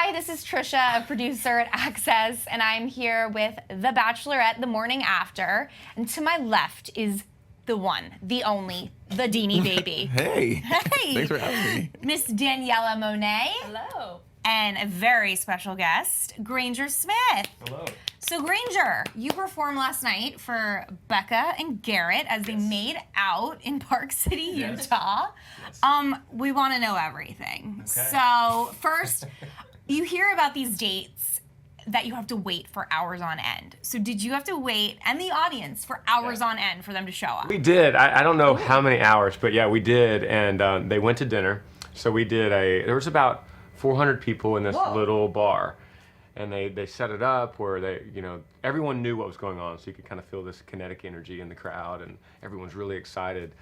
Hi, this is Trisha, a producer at Access, and I'm here with the Bachelorette the morning after. And to my left is the one, the only, the Deanie baby. Hey. Hey. Thanks for having me. Miss Daniella Monet. Hello. And a very special guest, Granger Smith. Hello. So Granger, you performed last night for Becca and Garrett as they made out in Park City, Utah. Yes. We want to know everything. Okay. So first, you hear about these dates that you have to wait for hours on end. So did you have to wait, and the audience, for hours on end for them to show up? We did. I don't know how many hours, but yeah, we did. And they went to dinner. So we did there was about 400 people in this little bar. And they set it up where everyone knew what was going on, so you could kind of feel this kinetic energy in the crowd, and everyone's really excited.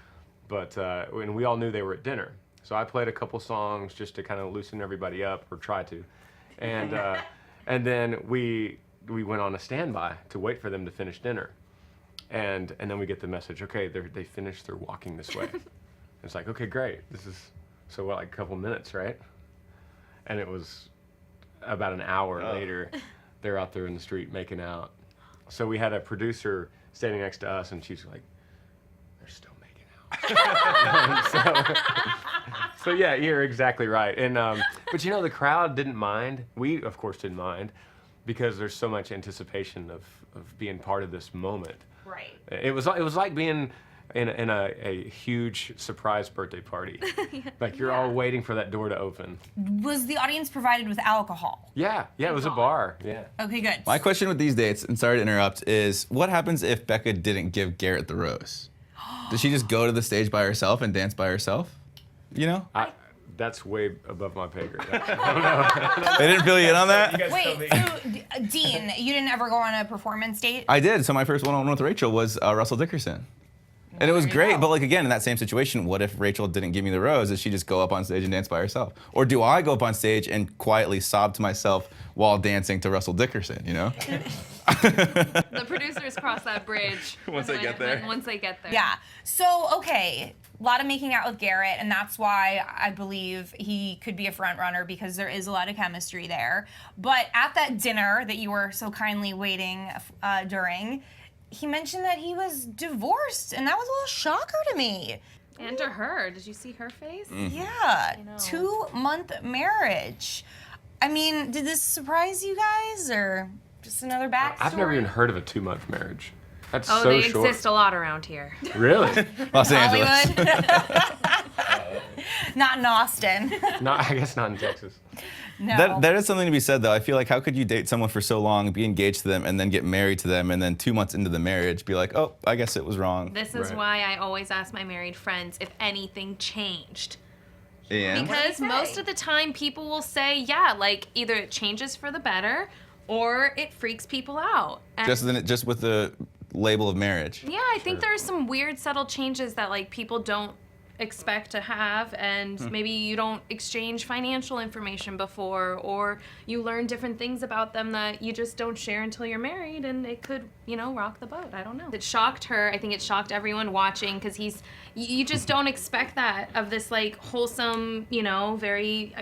But and we all knew they were at dinner. So I played a couple songs just to kind of loosen everybody up, or try to. And and then we went on a standby to wait for them to finish dinner. And then we get the message, okay, they finished, they're walking this way. It's like, okay, great. This is, so what, like a couple minutes, right? And it was about an hour later, they're out there in the street making out. So we had a producer standing next to us, and she's like, they're still making out. so yeah, you're exactly right. And but the crowd didn't mind. We, of course, didn't mind, because there's so much anticipation of being part of this moment. Right. It was like being in a huge surprise birthday party. Like you're all waiting for that door to open. Was the audience provided with alcohol? Yeah, it was a bar. Yeah. Okay, good. My question with these dates, and sorry to interrupt, is what happens if Becca didn't give Garrett the rose? Does she just go to the stage by herself and dance by herself? You know? That's way above my pay grade. I don't know. They didn't fill you in on that? Wait, so Dean, you didn't ever go on a performance date? I did. So my first one-on-one with Rachel was Russell Dickerson. And it was great, but like again, in that same situation, what if Rachel didn't give me the rose? Does she just go up on stage and dance by herself? Or do I go up on stage and quietly sob to myself while dancing to Russell Dickerson, you know? The producers cross that bridge Once they get there. Once they get there. Yeah. So, okay, a lot of making out with Garrett, and that's why I believe he could be a front runner, because there is a lot of chemistry there. But at that dinner that you were so kindly waiting during, he mentioned that he was divorced, and that was a little shocker to me. And to her. Did you see her face? Yeah, know. 2-month marriage. I mean, did this surprise you guys, or just another backstory? I've never even heard of a 2-month marriage. That's Oh, so they short. exist a lot around here. Really? Los Angeles. Hollywood? Not in Austin. I guess not in Texas. No. That is something to be said, though. I feel like, how could you date someone for so long, be engaged to them, and then get married to them, and then 2 months into the marriage be like, oh, I guess it was wrong. This is Right. why I always ask my married friends if anything changed. And Because most of the time people will say, yeah, like either it changes for the better or it freaks people out. And just with the label of marriage. yeah, I think there are some weird subtle changes that like people don't expect to have, and maybe you don't exchange financial information before, or you learn different things about them that you just don't share until you're married, and it could, rock the boat. I don't know. It shocked her. I think it shocked everyone watching, because you just don't expect that of this like wholesome,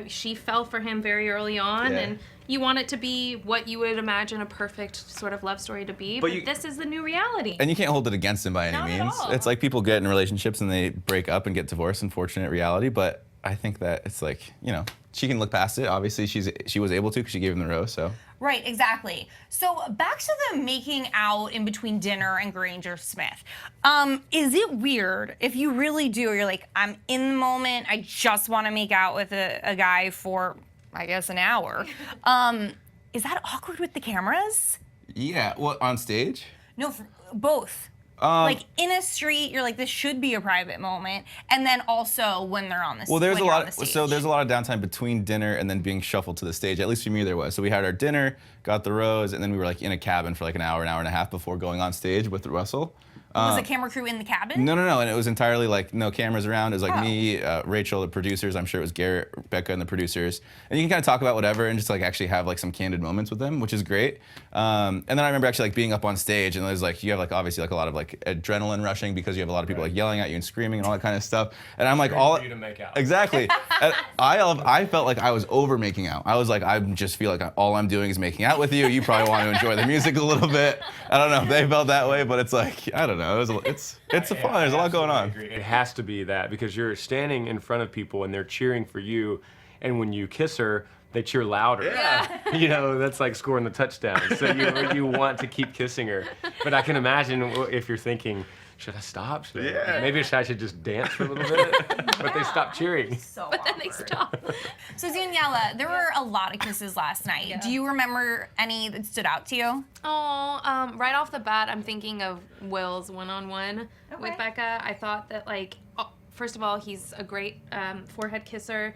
she fell for him very early on, Yeah. and you want it to be what you would imagine a perfect sort of love story to be, but this is the new reality. And you can't hold it against him by any Not at means. all. It's like people get in relationships and they break up and get divorced, unfortunate reality, but I think that it's like, she can look past it. Obviously, she was able to because she gave him the rose, so. Right, exactly. So back to the making out in between dinner and Granger Smith. Is it weird if you really do, you're like, I'm in the moment, I just want to make out with a guy for, I guess, an hour. Is that awkward with the cameras? Yeah, well, on stage? No, both. Like in a street, you're like, this should be a private moment, and then also when they're on the stage. Well, there's a lot of downtime between dinner and then being shuffled to the stage. At least for me, there was. So we had our dinner, got the rose, and then we were like in a cabin for like an hour and a half before going on stage with Russell. Was the camera crew in the cabin? No, and it was entirely like no cameras around. It was like me, Rachel, the producers. I'm sure it was Garrett, Becca, and the producers. And you can kind of talk about whatever and just like actually have like some candid moments with them, which is great. And then I remember actually like being up on stage and there's like you have like obviously like a lot of like adrenaline rushing because you have a lot of people like yelling at you and screaming and all that kind of stuff. And I'm like all for you to make out. exactly. And I felt like I was over making out. I was like I just feel like all I'm doing is making out with you. You probably want to enjoy the music a little bit. I don't know if they felt that way, but it's like I don't know. It's fun. There's a lot going on. It has to be that because you're standing in front of people and they're cheering for you, and when you kiss her, they cheer louder. Yeah. You know, that's like scoring the touchdown. So you want to keep kissing her. But I can imagine if you're thinking, should I stop? Maybe I should just dance for a little bit. But they stop cheering. So But then they stop. So Daniella, there were a lot of kisses last night. Yeah. Do you remember any that stood out to you? Oh, right off the bat, I'm thinking of Will's one-on-one with Becca. I thought that, like, first of all, he's a great forehead kisser.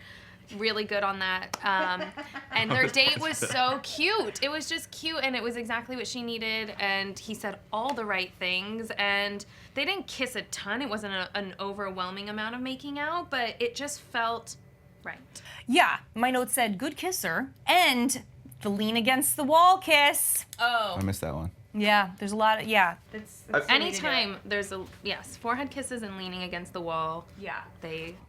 Really good on that. And their date was so cute. It was just cute, and it was exactly what she needed, and he said all the right things, and they didn't kiss a ton. It wasn't an overwhelming amount of making out, but it just felt right. Yeah, my note said good kisser and the lean against the wall kiss. Oh. I missed that one. Yeah, there's a lot of, It's anytime there's forehead kisses and leaning against the wall. Yeah.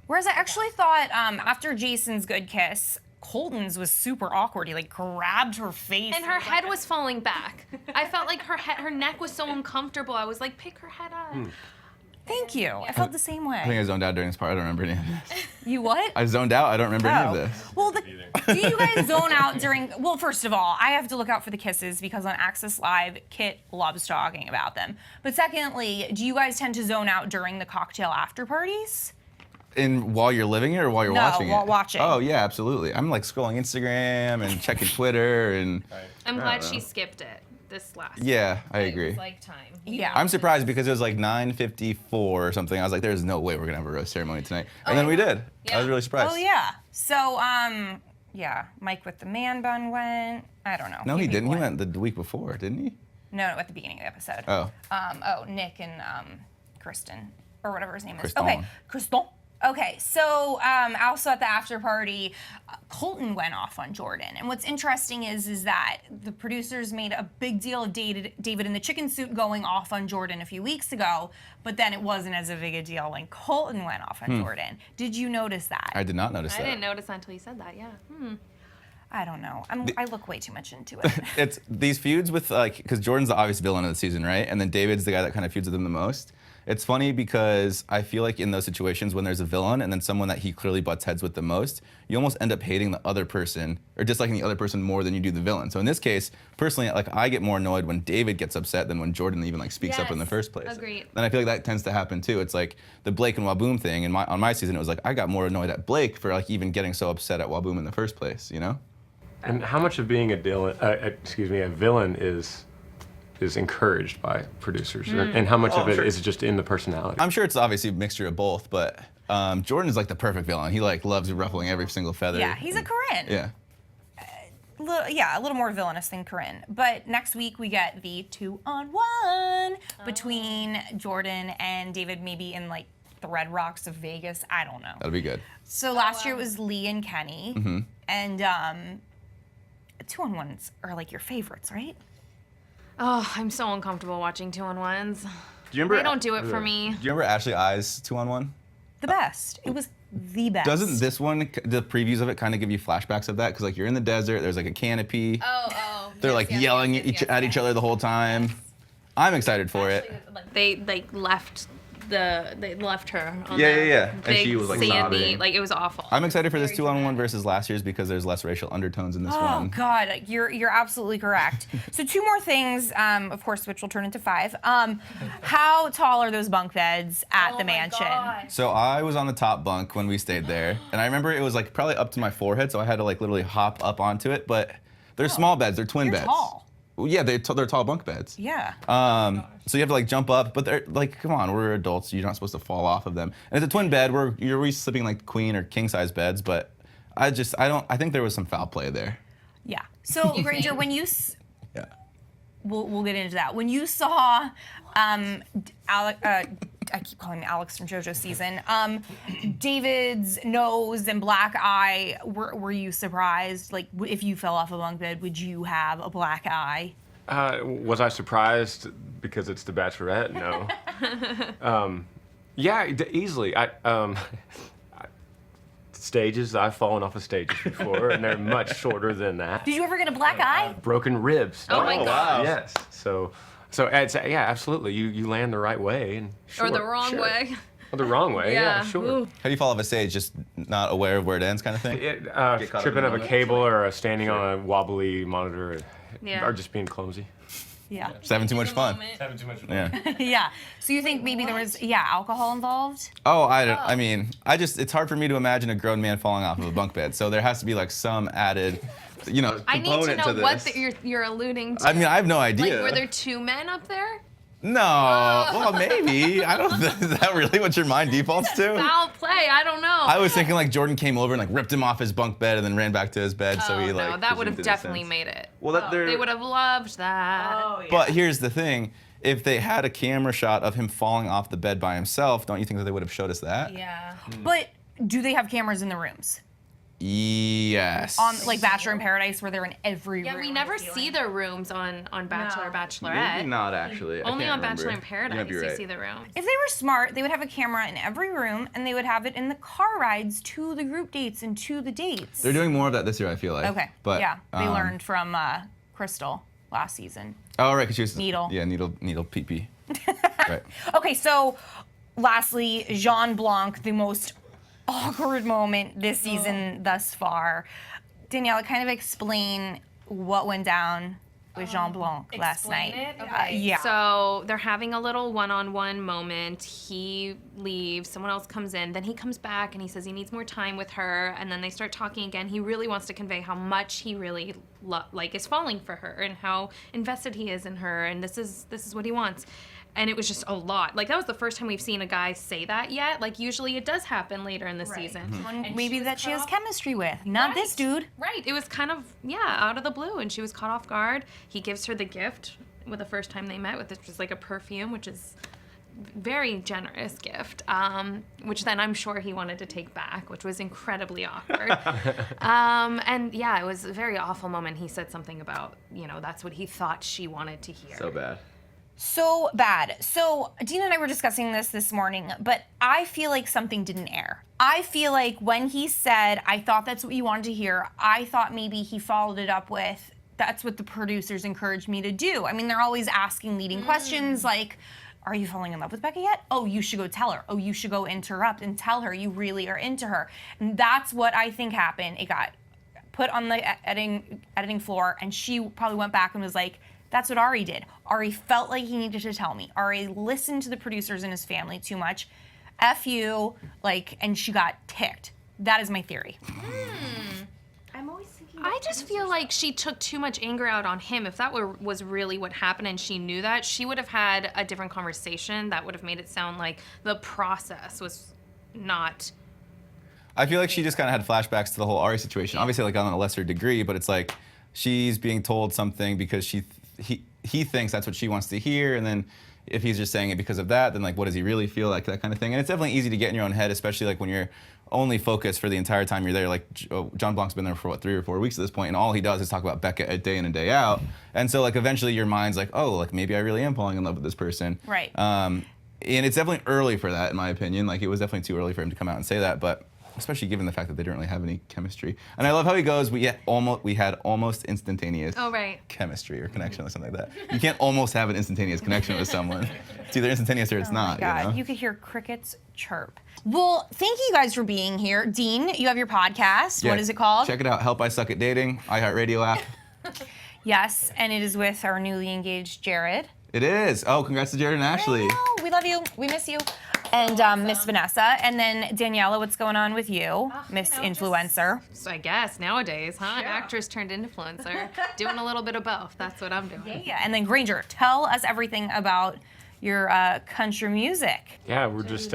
Whereas I actually thought after Jason's good kiss, Colton's was super awkward. He like grabbed her face. And her head was falling back. I felt like her neck was so uncomfortable. I was like, pick her head up. Thank you. I felt the same way. I think I zoned out during this part. I don't remember any of this. You what? I zoned out. I don't remember any of this. Well, do you guys zone out during? Well, first of all, I have to look out for the kisses because on Access Live, Kit loves talking about them. But secondly, do you guys tend to zone out during the cocktail after parties? While you're living it or while you're watching it? While watching. Oh yeah, absolutely. I'm like scrolling Instagram and checking Twitter and. I'm glad she skipped it this last. Yeah, I agree. It was like time. Yeah. I'm surprised because it was like 9:54 or something. I was like, there's no way we're gonna have a roast ceremony tonight. And then we did. I was really surprised. Oh yeah. So yeah, Mike with the man bun went. I don't know. No, he didn't. He went. went the week before, didn't he? No, at the beginning of the episode. Oh. Nick and Kristen or whatever his name is. Kristen. Okay, Kristen. Okay, so also at the after party, Colton went off on Jordan. And what's interesting is that the producers made a big deal of David in the chicken suit going off on Jordan a few weeks ago, but then it wasn't as big a deal when Colton went off on Jordan. Did you notice that? I did not notice that. I didn't notice until you said that, yeah. I don't know. I look way too much into it. It's these feuds with because Jordan's the obvious villain of the season, right? And then David's the guy that kind of feuds with him the most. It's funny because I feel like in those situations when there's a villain and then someone that he clearly butts heads with the most, you almost end up hating the other person or disliking the other person more than you do the villain. So in this case, personally, like I get more annoyed when David gets upset than when Jordan even like speaks up in the first place. Agreed. And I feel like that tends to happen too. It's like the Blake and Waboom thing. And on my season, it was like I got more annoyed at Blake for like even getting so upset at Waboom in the first place. You know? And how much of being a villain is encouraged by producers, and how much of it is just in the personality? I'm sure it's obviously a mixture of both, but Jordan is like the perfect villain. He like loves ruffling every single feather. Yeah, he's a Corinne. Yeah. A little more villainous than Corinne. But next week we get the 2-on-1 between Jordan and David, maybe in like the Red Rocks of Vegas. I don't know. That'll be good. So last year it was Lee and Kenny, and 2-on-1s are like your favorites, right? Oh, I'm so uncomfortable watching 2-on-1s. Do you remember? They don't do it for me. Do you remember Ashley I's 2-on-1? The best. It was the best. Doesn't this one, the previews of it, kind of give you flashbacks of that? Because like you're in the desert, there's like a canopy. Oh. They're like yelling at each other the whole time. I'm excited for it. They left her on Yeah, the yeah. And big she was, like, sandy, sobbing. like it was awful. I'm excited for this 2-on-1 versus last year's because there's less racial undertones in this Oh one. God, you're absolutely correct. So 2 more things, of course, which will turn into 5. How tall are those bunk beds at the mansion? So I was on the top bunk when we stayed there, and I remember it was like probably up to my forehead, so I had to like literally hop up onto it. But they're small beds, they're twin You're beds. tall. Well, yeah, they're tall bunk beds. Yeah. So you have to like jump up, but they're like, come on, we're adults. You're not supposed to fall off of them. And it's a twin bed. You're always sleeping like queen or king size beds, but I think there was some foul play there. Yeah. So Granger, when you we'll get into that. When you saw I keep calling him Alex from JoJo's season. David's nose and black eye. Were you surprised? Like, if you fell off a bunk bed, would you have a black eye? Was I surprised because it's the Bachelorette? No. Yeah, easily. Stages. I've fallen off of stages before, and they're much shorter than that. Did you ever get a black eye? Broken ribs. Oh my God. wow. Yes. So yeah, absolutely. You land the right way and Or the wrong way. Or the wrong way. Yeah, sure. Ooh. How do you fall off a stage? Just not aware of where it ends, kind of thing. Tripping up in up a the cable or standing on a wobbly monitor, Yeah. or just being clumsy. Yeah. Just having too much fun. Having too much fun. Yeah. Yeah. So you think maybe there was alcohol involved? Oh, I mean, it's hard for me to imagine a grown man falling off of a bunk bed. So there has to be like some added, component I need to know this. what you're alluding to. I mean, I have no idea. Like, were there two men up there? No. Well, maybe. I don't. Is that really what your mind defaults to? Foul play. I don't know. I was thinking like Jordan came over and like ripped him off his bunk bed and then ran back to his bed. So he like. No, that would have presumed it definitely sense. made it. Well, They would have loved that. Oh, yeah. But here's the thing: if they had a camera shot of him falling off the bed by himself, don't you think that they would have showed us that? Yeah. But do they have cameras in the rooms? Yes. On like Bachelor in Paradise, where they're in every room. Yeah, we never see their rooms on Bachelor, No. Bachelorette. Maybe not actually. I Only can't on remember. Bachelor in You might Paradise be you right. see the rooms. If they were smart, they would have a camera in every room, and they would have it in the car rides to the group dates and to the dates. They're doing more of that this year, I feel like. Okay. But yeah, they learned from Crystal last season. Oh right, because she was Needle. Yeah, needle pee pee. Right. Okay, so lastly, Jean Blanc, the most awkward moment this season thus far. Daniela, kind of explain what went down with Jean Blanc last night. Yeah. So they're having a little one-on-one moment. He leaves, someone else comes in, then he comes back and he says he needs more time with her, and then they start talking again. He really wants to convey how much he really is falling for her and how invested he is in her, and this is what he wants. And it was just a lot. Like, that was the first time we've seen a guy say that yet. Like, usually it does happen later in the season. Someone maybe that she has chemistry with, not this dude. Right. It was kind of, out of the blue, and she was caught off guard. He gives her the gift with the first time they met, with just like a perfume, which is very generous gift, which then I'm sure he wanted to take back, which was incredibly awkward. And yeah, it was a very awful moment. He said something about, that's what he thought she wanted to hear. So bad. So bad. So Dean and I were discussing this morning, but I feel like something didn't air. I feel like when he said, I thought that's what you wanted to hear, I thought maybe he followed it up with, that's what the producers encouraged me to do. I mean, they're always asking leading questions like, are you falling in love with Becca yet? Oh, you should go tell her. Oh, you should go interrupt and tell her you really are into her. And that's what I think happened. It got put on the editing floor, and she probably went back and was like, that's what Ari did. Ari felt like he needed to tell me. Ari listened to the producers and his family too much. F you, and she got ticked. That is my theory. I'm always thinking. I just feel like she took too much anger out on him. If that was really what happened and she knew that, she would have had a different conversation that would have made it sound like the process was not. I feel like she just kind of had flashbacks to the whole Ari situation. Obviously, like on a lesser degree, but it's like she's being told something because he thinks that's what she wants to hear, and then if he's just saying it because of that, then like what does he really feel, like that kind of thing. And it's definitely easy to get in your own head, especially like when you're only focused for the entire time you're there. Like John Blanc's been there for 3 or 4 weeks at this point, and all he does is talk about Becca a day in and day out. And so like eventually your mind's like, oh, like maybe I really am falling in love with this person. Right. And it's definitely early for that, in my opinion. Like it was definitely too early for him to come out and say that, but especially given the fact that they didn't really have any chemistry. And I love how he goes, we had almost instantaneous chemistry or connection or something like that. You can't almost have an instantaneous connection with someone. It's either instantaneous or it's not. God, You know? you could hear crickets chirp. Well, thank you guys for being here. Dean, you have your podcast. Yeah, What is it called? Check it out, Help I Suck at Dating, iHeartRadio app. Yes, and it is with our newly engaged Jared. It is. Oh, congrats to Jared and Ashley. Oh, we love you. We miss you. And Miss Vanessa. And then Daniela, what's going on with you? Miss Influencer. So I guess nowadays, huh? Actress turned influencer. Doing a little bit of both. That's what I'm doing. Yeah. And then Granger, tell us everything about your country music. Yeah, we're just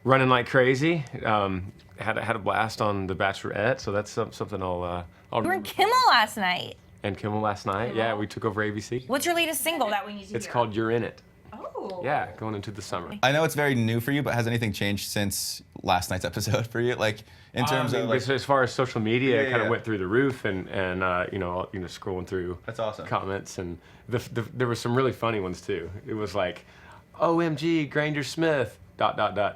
running like crazy. Had a blast on The Bachelorette, so that's something I'll. You were in Kimmel last night. and Kimmel last night. Yeah, we took over ABC. What's your latest single that we need to It's hear? called You're In It. Oh. Yeah, going into the summer. I know it's very new for you, but has anything changed since last night's episode for you? Like in terms of like, as far as social media, it kind of yeah. went through the roof, and scrolling through That's awesome. comments, and there were some really funny ones too. It was like, OMG, Granger Smith, ...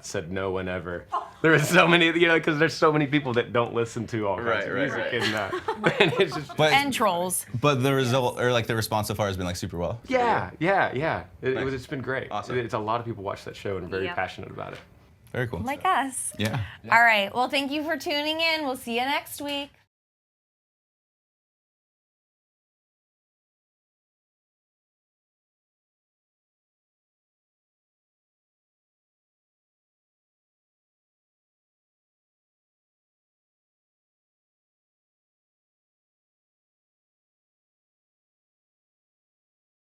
said no one ever. There was so many, because there's so many people that don't listen to all kinds of music, and it's just And trolls. But the result or like the response so far has been like super well. yeah. It's been great. Awesome. It's a lot of people watch that show and are very Yep. passionate about it. Very cool. Like us. Yeah. All right. Well, thank you for tuning in. We'll see you next week.